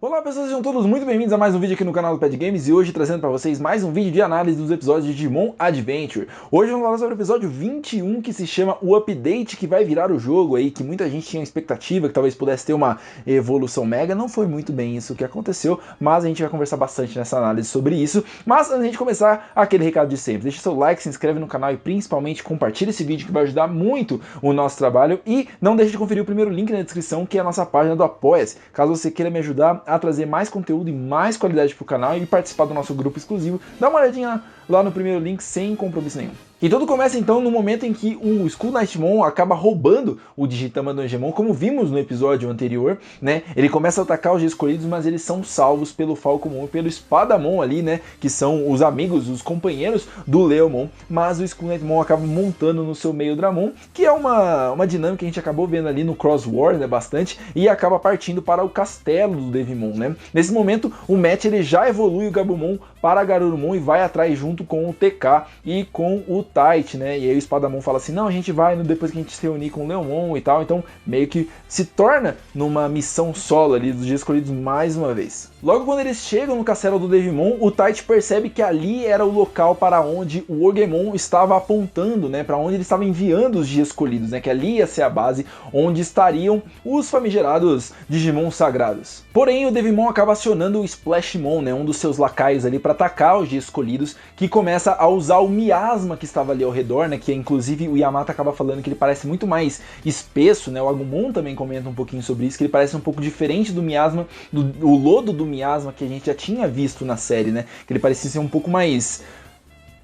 Olá pessoas, sejam todos muito bem-vindos a mais um vídeo aqui no canal do Pad Games e hoje trazendo para vocês mais um vídeo de análise dos episódios de Digimon Adventure. Hoje vamos falar sobre o episódio 21 que se chama o update que vai virar o jogo aí, que muita gente tinha expectativa que talvez pudesse ter uma evolução mega. Não foi muito bem isso que aconteceu, mas a gente vai conversar bastante nessa análise sobre isso. Mas antes de a gente começar, aquele recado de sempre, deixa seu like, se inscreve no canal e principalmente compartilha esse vídeo que vai ajudar muito o nosso trabalho e não deixe de conferir o primeiro link na descrição, que é a nossa página do Apoia-se, caso você queira me ajudar a trazer mais conteúdo e mais qualidade para o canal e participar do nosso grupo exclusivo. Dá uma olhadinha lá no primeiro link sem compromisso nenhum. E tudo começa então no momento em que o Skull Knightmon acaba roubando o Digitama do Angemon, como vimos no episódio anterior, né? Ele começa a atacar os escolhidos, mas eles são salvos pelo Falcomon e pelo Espadamon ali, né? Que são os amigos, os companheiros do Leomon. Mas o Skull Knightmon acaba montando no seu meio Dramon, que é uma dinâmica que a gente acabou vendo ali no Cross War, né? Bastante, e acaba partindo para o castelo do Devimon, né? Nesse momento, o Matt ele já evolui o Gabumon para Garurumon e vai atrás junto com o TK e com o Tite, né? E aí o Espadamon fala assim, não, a gente vai depois que a gente se reunir com o Leomon e tal. Então meio que se torna numa missão solo ali dos Dias Escolhidos mais uma vez. Logo quando eles chegam no castelo do Devimon, o Tite percebe que ali era o local para onde o Orgemon estava apontando, né? Para onde ele estava enviando os Dias Escolhidos, né? Que ali ia ser a base onde estariam os famigerados Digimon sagrados. Porém, o Devimon acaba acionando o Splashmon, né? Um dos seus lacaios ali para atacar os Dias Escolhidos, que começa a usar o miasma que estava ali ao redor, né? Que inclusive o Yamato acaba falando que ele parece muito mais espesso, né? O Agumon também comenta um pouquinho sobre isso, que ele parece um pouco diferente do miasma, o lodo do miasma que a gente já tinha visto na série, né? Que ele parecia ser um pouco mais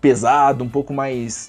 pesado, um pouco mais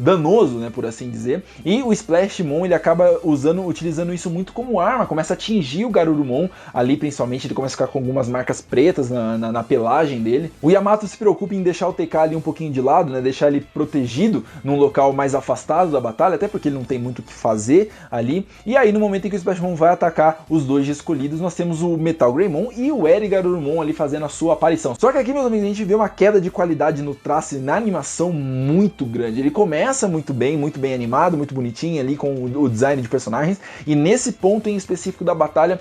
danoso, né, por assim dizer. E o Splashmon ele acaba utilizando isso muito como arma, começa a atingir o Garurumon ali, principalmente ele começa a ficar com algumas marcas pretas na pelagem dele. O Yamato se preocupa em deixar o TK ali um pouquinho de lado, né, deixar ele protegido num local mais afastado da batalha, até porque ele não tem muito o que fazer ali. E aí no momento em que o Splashmon vai atacar os dois escolhidos, nós temos o Metal Greymon e o Eri Garurumon ali fazendo a sua aparição. Só que aqui, meus amigos, a gente vê uma queda de qualidade no traço e na animação muito grande. Ele começa muito bem animado, muito bonitinho ali com o design de personagens, e nesse ponto em específico da batalha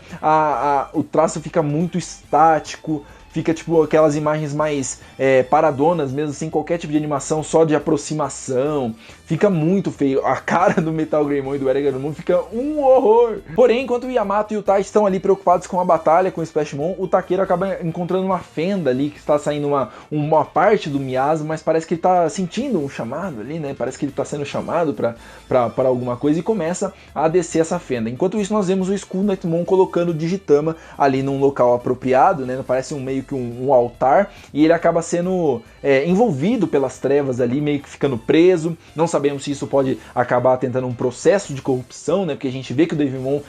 o traço fica muito estático, fica tipo aquelas imagens mais paradonas mesmo, sem qualquer tipo de animação, só de aproximação. Fica muito feio. A cara do Metal Greymon e do Eri Garurumon fica um horror. Porém, enquanto o Yamato e o Tai estão ali preocupados com a batalha com o Splashmon, o Takeru acaba encontrando uma fenda ali, que está saindo uma parte do miasma, mas parece que ele está sentindo um chamado ali, né? Parece que ele está sendo chamado para alguma coisa e começa a descer essa fenda. Enquanto isso, nós vemos o Skull Knightmon colocando o Digitama ali num local apropriado, né? Parece meio que um altar, e ele acaba sendo envolvido pelas trevas ali, meio que ficando preso. Não sabemos se isso pode acabar tentando um processo de corrupção, né? Porque a gente vê que o Devimon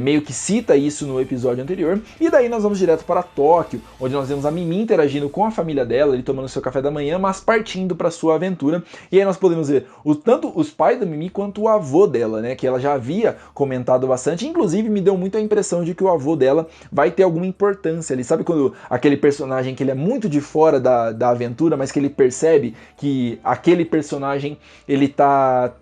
meio que cita isso no episódio anterior. E daí nós vamos direto para Tóquio, onde nós vemos a Mimi interagindo com a família dela, ele tomando seu café da manhã, mas partindo para sua aventura. E aí nós podemos ver tanto os pais da Mimi quanto o avô dela, né? Que ela já havia comentado bastante. Inclusive me deu muito a impressão de que o avô dela vai ter alguma importância ali. Sabe quando aquele personagem que ele é muito de fora da aventura, mas que ele percebe que aquele personagem ele tá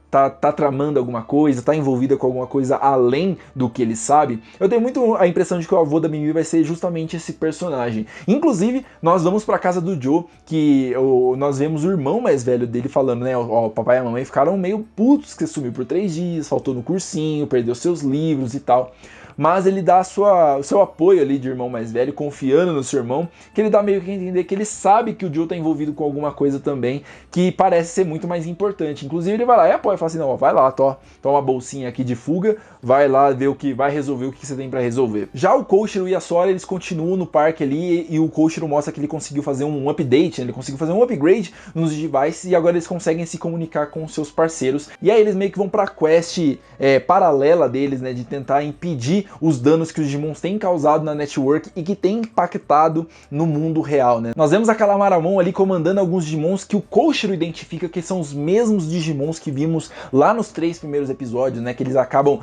tramando alguma coisa, tá envolvida com alguma coisa além do que ele sabe? Eu tenho muito a impressão de que o avô da Mimi vai ser justamente esse personagem. Inclusive, nós vamos pra casa do Joe, que nós vemos o irmão mais velho dele falando, né? O papai e a mamãe ficaram meio putos que sumiu por 3 dias, faltou no cursinho, perdeu seus livros e tal. Mas ele dá o seu apoio ali de irmão mais velho, confiando no seu irmão, que ele dá meio que a entender que ele sabe que o Joe tá envolvido com alguma coisa também, que parece ser muito mais importante. Inclusive ele vai lá e apoia, fala assim, não, ó, vai lá, toma uma bolsinha aqui de fuga, vai lá ver vai resolver o que você tem pra resolver. Já o Koshiro e a Sora, eles continuam no parque ali, e o Koshiro mostra que ele conseguiu fazer um update, né? Ele conseguiu fazer um upgrade nos devices, e agora eles conseguem se comunicar com seus parceiros, e aí eles meio que vão pra quest paralela deles, né, de tentar impedir os danos que os Digimons têm causado na network e que têm impactado no mundo real, né? Nós vemos a Calamariamon ali comandando alguns Digimons que o Koshiro identifica que são os mesmos Digimons que vimos lá nos 3 primeiros episódios, né? Que eles acabam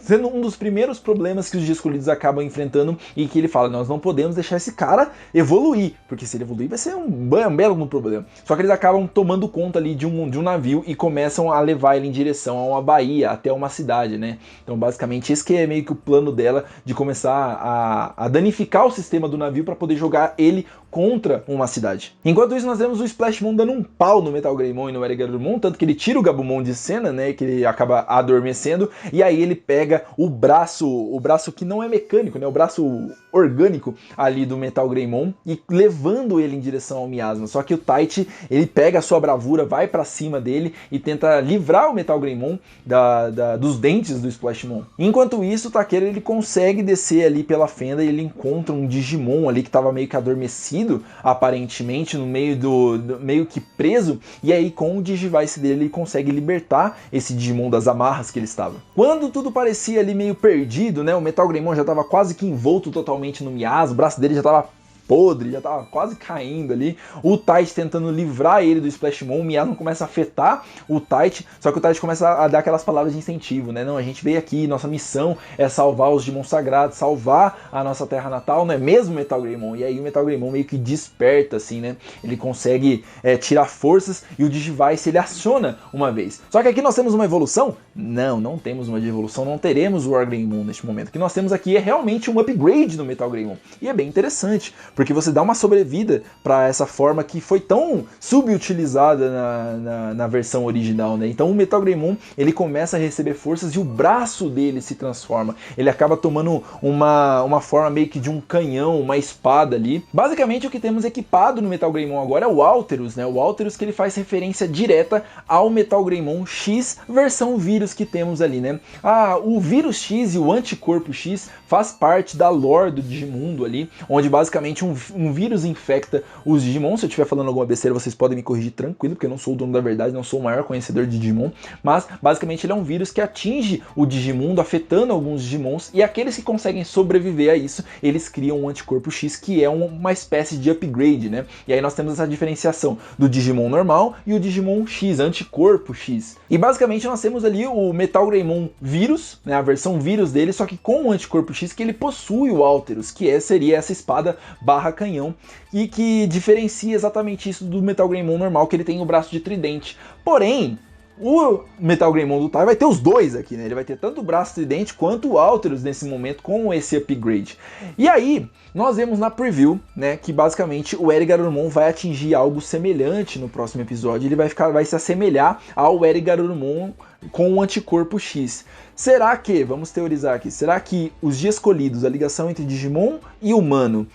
sendo um dos primeiros problemas que os Dias Escolhidos acabam enfrentando, e que ele fala, nós não podemos deixar esse cara evoluir, porque se ele evoluir vai ser um belo problema. Só que eles acabam tomando conta ali de um navio e começam a levar ele em direção a uma baía, até uma cidade, né? Então basicamente esse que é meio que o plano dela de começar a danificar o sistema do navio para poder jogar ele contra uma cidade. Enquanto isso, nós vemos o Splashmon dando um pau no Metal Greymon e no Eric Garurumon, tanto que ele tira o Gabumon de cena, né, que ele acaba adormecendo, e aí ele pega o braço que não é mecânico, né, o braço orgânico ali do Metal Greymon e levando ele em direção ao Miasma. Só que o Tite, ele pega a sua bravura, vai pra cima dele e tenta livrar o Metal Greymon dos dentes do Splashmon. Enquanto isso, o Takeru, ele consegue descer ali pela fenda e ele encontra um Digimon ali que tava meio que adormecido, aparentemente, no meio meio que preso, e aí com o Digivice dele ele consegue libertar esse Digimon das amarras que ele estava. Quando tudo parecia ali meio perdido, né, o Metal Greymon já tava quase que envolto totalmente no miasma, o braço dele já tava podre, já tava quase caindo ali, o Tite tentando livrar ele do Splashmon, o Miasma começa a afetar o Tite, só que o Tite começa a dar aquelas palavras de incentivo, né, não, a gente veio aqui, nossa missão é salvar os Digimon sagrados, salvar a nossa terra natal, não é mesmo, Metal Greymon? E aí o Metal Greymon meio que desperta, assim, né, ele consegue tirar forças e o Digivice ele aciona uma vez. Só que aqui nós temos uma evolução? Não temos uma evolução, não teremos o War Greymon neste momento. O que nós temos aqui é realmente um upgrade no Metal Greymon, e é bem interessante, porque você dá uma sobrevida para essa forma que foi tão subutilizada na versão original, né? Então o Metal Greymon, ele começa a receber forças e o braço dele se transforma. Ele acaba tomando uma forma meio que de um canhão, uma espada ali. Basicamente o que temos equipado no Metal Greymon agora é o Alterus, né? O Alterus que ele faz referência direta ao Metal Greymon X versão vírus que temos ali, né? O vírus X e o anticorpo X faz parte da lore do Digimundo ali, onde basicamente um vírus infecta os Digimon. Se eu estiver falando alguma besteira, vocês podem me corrigir tranquilo, porque eu não sou o dono da verdade, não sou o maior conhecedor de Digimon, mas basicamente ele é um vírus que atinge o Digimundo, afetando alguns Digimons, e aqueles que conseguem sobreviver a isso, eles criam um anticorpo X, que é uma espécie de upgrade, né? E aí nós temos essa diferenciação do Digimon normal e o Digimon X, anticorpo X. E basicamente nós temos ali o Metal Greymon vírus, né, a versão vírus dele, só que com o anticorpo X que ele possui o Alterus, que seria essa espada barra canhão, e que diferencia exatamente isso do Metal Greymon normal, que ele tem o braço de tridente. Porém, o Metal Greymon do Tai vai ter os dois aqui, né? Ele vai ter tanto o braço tridente quanto o Alterus nesse momento com esse upgrade. E aí, nós vemos na preview, né, que basicamente o Eric Garurumon vai atingir algo semelhante no próximo episódio. Ele vai se assemelhar ao Eric Garurumon com o anticorpo X. Será que, vamos teorizar aqui, será que os dias escolhidos, a ligação entre Digimon e humano,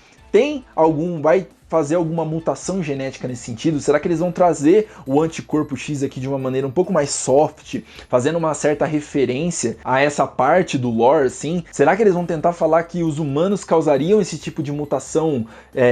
vai fazer alguma mutação genética nesse sentido? Será que eles vão trazer o anticorpo X aqui de uma maneira um pouco mais soft, fazendo uma certa referência a essa parte do lore, assim? Será que eles vão tentar falar que os humanos causariam esse tipo de mutação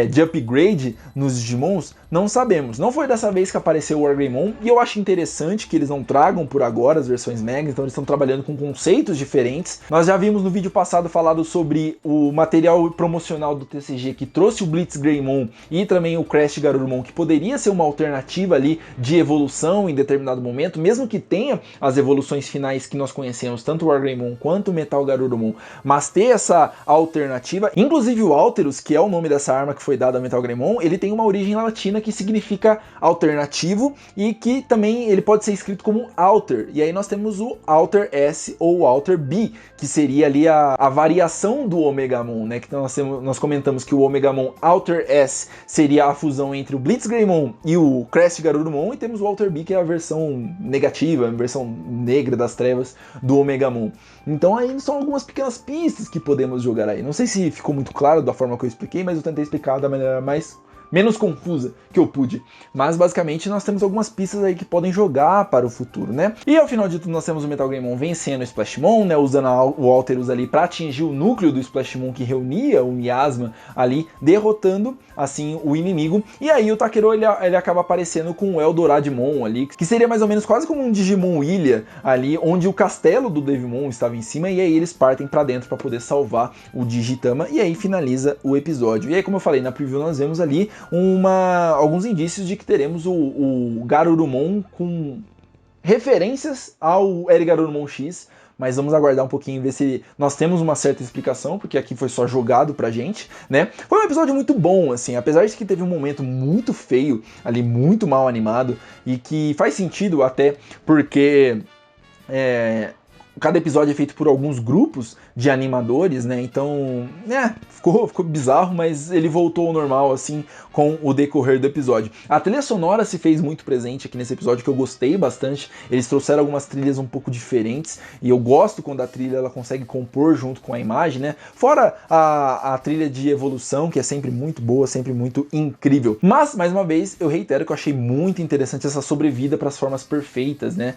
de upgrade nos Digimons? Não sabemos. Não foi dessa vez que apareceu o War Greymon, e eu acho interessante que eles não tragam por agora as versões Mega, então eles estão trabalhando com conceitos diferentes. Nós já vimos no vídeo passado falado sobre o material promocional do TCG que trouxe o Blitz Greymon e também o Crest Garurumon, que poderia ser uma alternativa ali de evolução em determinado momento, mesmo que tenha as evoluções finais que nós conhecemos, tanto o War Greymon quanto o Metal Garurumon, mas ter essa alternativa. Inclusive o Alterus, que é o nome dessa arma que foi dada ao Metal Greymon, ele tem uma origem latina que significa alternativo, e que também ele pode ser escrito como Alter, e aí nós temos o Alter S ou o Alter B, que seria ali a variação do Omegamon, né, que nós comentamos que o Omegamon Alter S seria a fusão entre o Blitz Greymon e o Crest Garurumon, e temos o Alter B, que é a versão negativa, a versão negra das trevas do Omegamon. Então aí são algumas pequenas pistas que podemos jogar aí. Não sei se ficou muito claro da forma que eu expliquei, mas eu tentei explicar da maneira menos confusa que eu pude. Mas basicamente nós temos algumas pistas aí que podem jogar para o futuro, né? E ao final de tudo nós temos o Metal Greymon vencendo o Splashmon, né? Usando o Alterus ali para atingir o núcleo do Splashmon que reunia o Miasma ali, derrotando assim o inimigo. E aí o Takeru ele acaba aparecendo com o Eldoradimon ali, que seria mais ou menos quase como um Digimon Ilha ali, onde o castelo do Devimon estava em cima, e aí eles partem para dentro para poder salvar o Digitama, e aí finaliza o episódio. E aí, como eu falei, na preview nós vemos ali alguns indícios de que teremos o Garurumon com referências ao Eric Garurumon X, mas vamos aguardar um pouquinho e ver se nós temos uma certa explicação, porque aqui foi só jogado pra gente, né? Foi um episódio muito bom, assim, apesar de que teve um momento muito feio ali, muito mal animado, e que faz sentido até, porque cada episódio é feito por alguns grupos de animadores, né? Então, ficou bizarro, mas ele voltou ao normal, assim, com o decorrer do episódio. A trilha sonora se fez muito presente aqui nesse episódio, que eu gostei bastante. Eles trouxeram algumas trilhas um pouco diferentes, e eu gosto quando a trilha ela consegue compor junto com a imagem, né? Fora a trilha de evolução, que é sempre muito boa, sempre muito incrível. Mas, mais uma vez, eu reitero que eu achei muito interessante essa sobrevida para as formas perfeitas, né?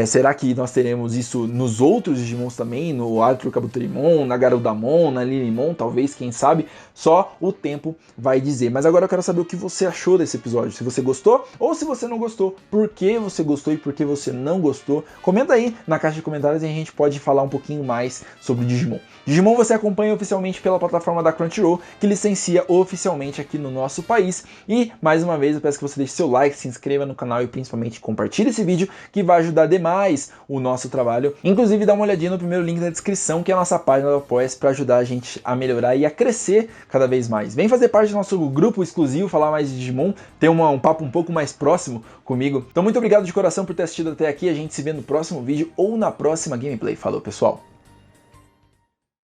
Será que nós teremos isso nos outros Digimons também? No Arthur Kabutorimon, na Garudamon, na Lilymon, talvez, quem sabe? Só o tempo vai dizer. Mas agora eu quero saber o que você achou desse episódio. Se você gostou ou se você não gostou. Por que você gostou e por que você não gostou? Comenta aí na caixa de comentários e a gente pode falar um pouquinho mais sobre Digimon. Digimon você acompanha oficialmente pela plataforma da Crunchyroll, que licencia oficialmente aqui no nosso país. E, mais uma vez, eu peço que você deixe seu like, se inscreva no canal e principalmente compartilhe esse vídeo, que vai ajudar demais o nosso trabalho. Inclusive, dá uma olhadinha no primeiro link da descrição, que é a nossa página do Apoia-se, para ajudar a gente a melhorar e a crescer cada vez mais. Vem fazer parte do nosso grupo exclusivo, falar mais de Digimon, ter um papo um pouco mais próximo comigo. Então, muito obrigado de coração por ter assistido até aqui. A gente se vê no próximo vídeo ou na próxima gameplay. Falou, pessoal!